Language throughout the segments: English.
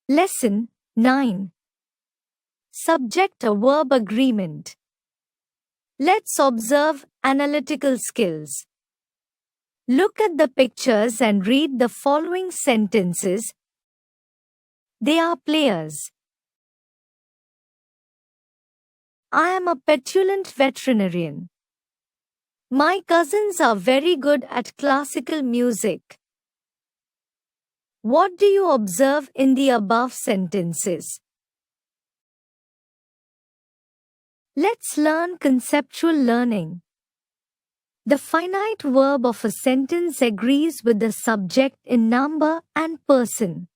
Lesson 9. Subject-verb agreement. Let's observe analytical skills. Look at the pictures and read the following sentences. They are players. I am a petulant veterinarian. My cousins are very good at classical music. What do you observe in the above sentences? Let's learn conceptual learning. The finite verb of a sentence agrees with the subject in number and person.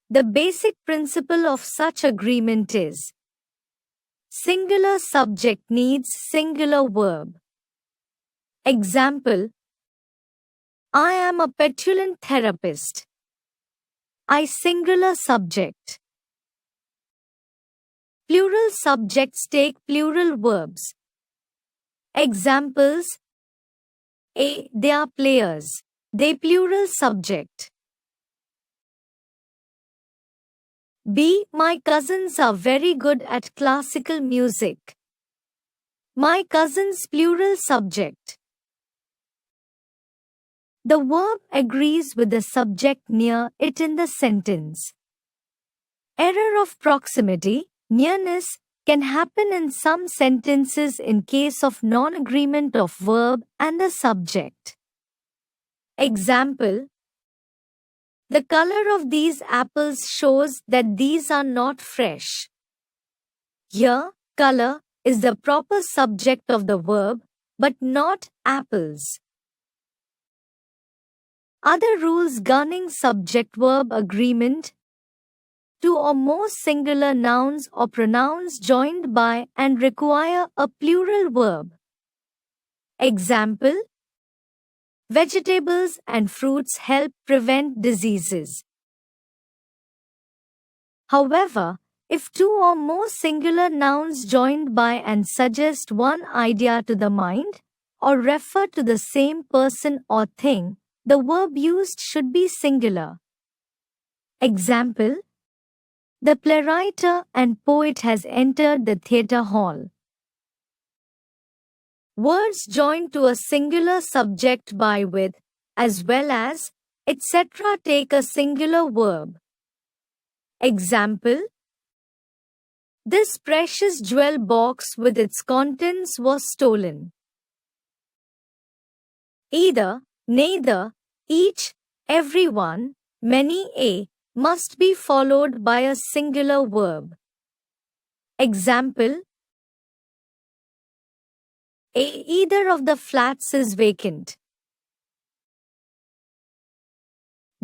The basic principle of such agreement is singular subject needs singular verb. Example: I am a petulant therapist. I singular subject. Plural subjects take plural verbs. Examples: A. They are players. They plural subject. B. My cousins are very good at classical music. My cousins plural subject. The verb agrees with the subject near it in the sentence. Error of proximity, nearness, can happen in some sentences in case of non-agreement of verb and the subject. Example: the color of these apples shows that these are not fresh. Here, color is the proper subject of the verb, but not apples. Other rules governing subject-verb agreement: two or more singular nouns or pronouns joined by and require a plural verb. Example: vegetables and fruits help prevent diseases. However, if two or more singular nouns joined by and suggest one idea to the mind, or refer to the same person or thing, the verb used should be singular. Example: the playwright and poet has entered the theatre hall. Words joined to a singular subject by with, as well as, etc. take a singular verb. Example: this precious jewel box with its contents was stolen. Either, neither, each, everyone, many, a must be followed by a singular verb. Example: A. Either of the flats is vacant.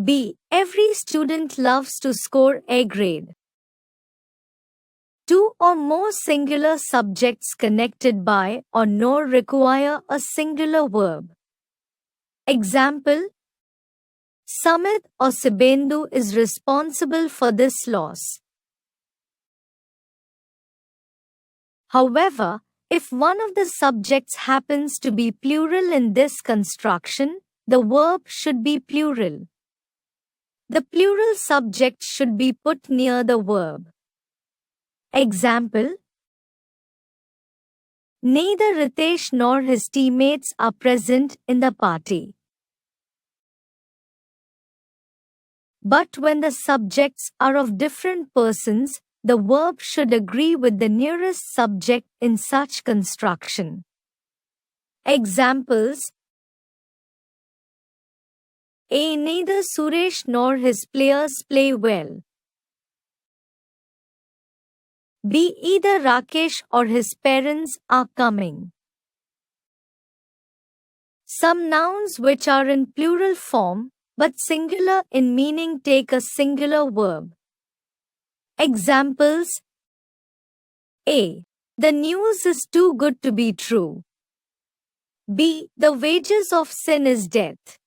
B. Every student loves to score A grade. Two or more singular subjects connected by or nor require a singular verb. Example: Samit or Sibendu is responsible for this loss. However, if one of the subjects happens to be plural in this construction, the verb should be plural. The plural subject should be put near the verb. Example: neither Ritesh nor his teammates are present in the party. But when the subjects are of different persons, the verb should agree with the nearest subject in such construction. Examples: A. Neither Suresh nor his players play well. B. Either Rakesh or his parents are coming. Some nouns which are in plural form but singular in meaning take a singular verb. Examples: A. The news is too good to be true. B. The wages of sin is death.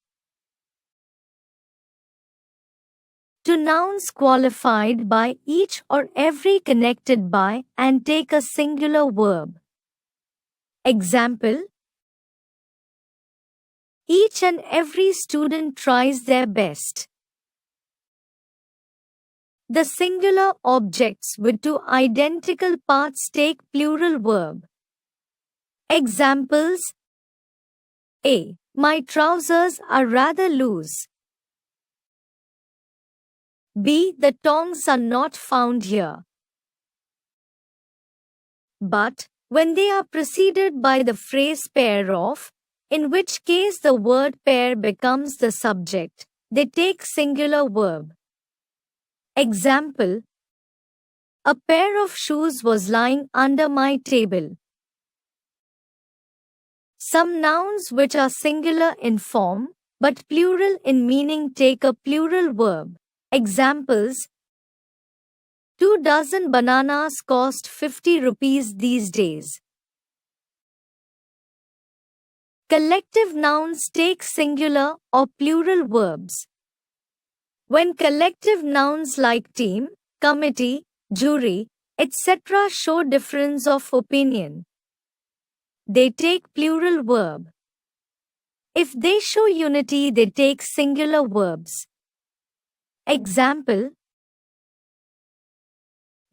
To nouns qualified by each or every connected by and take a singular verb. Example: each and every student tries their best. The singular objects with two identical parts take plural verb. Examples: A. My trousers are rather loose. B. The tongs are not found here. But, when they are preceded by the phrase pair of, in which case the word pair becomes the subject, they take singular verb. Example: a pair of shoes was lying under my table. Some nouns which are singular in form, but plural in meaning take a plural verb. Examples: 2 dozen bananas cost 50 rupees these days. Collective nouns take singular or plural verbs. When collective nouns like team, committee, jury, etc. show difference of opinion, they take plural verb. If they show unity, they take singular verbs. Example: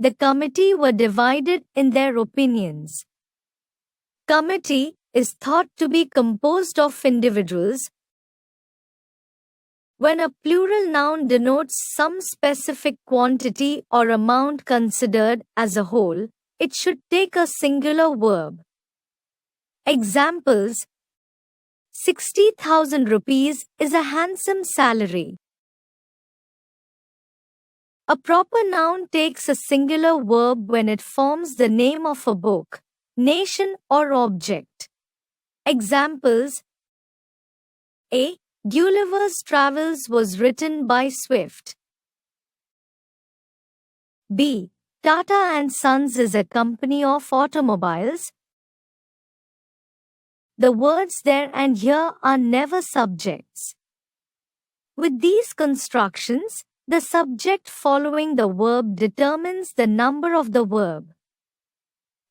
the committee were divided in their opinions. Committee is thought to be composed of individuals. When a plural noun denotes some specific quantity or amount considered as a whole, it should take a singular verb. Examples: 60,000 rupees is a handsome salary. A proper noun takes a singular verb when it forms the name of a book, nation, or object. Examples: A. Gulliver's Travels was written by Swift. B. Tata and Sons is a company of automobiles. The words there and here are never subjects. With these constructions, the subject following the verb determines the number of the verb.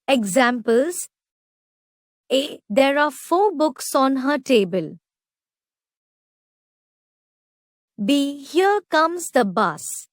Examples: A. There are 4 books on her table. B. Here comes the bus.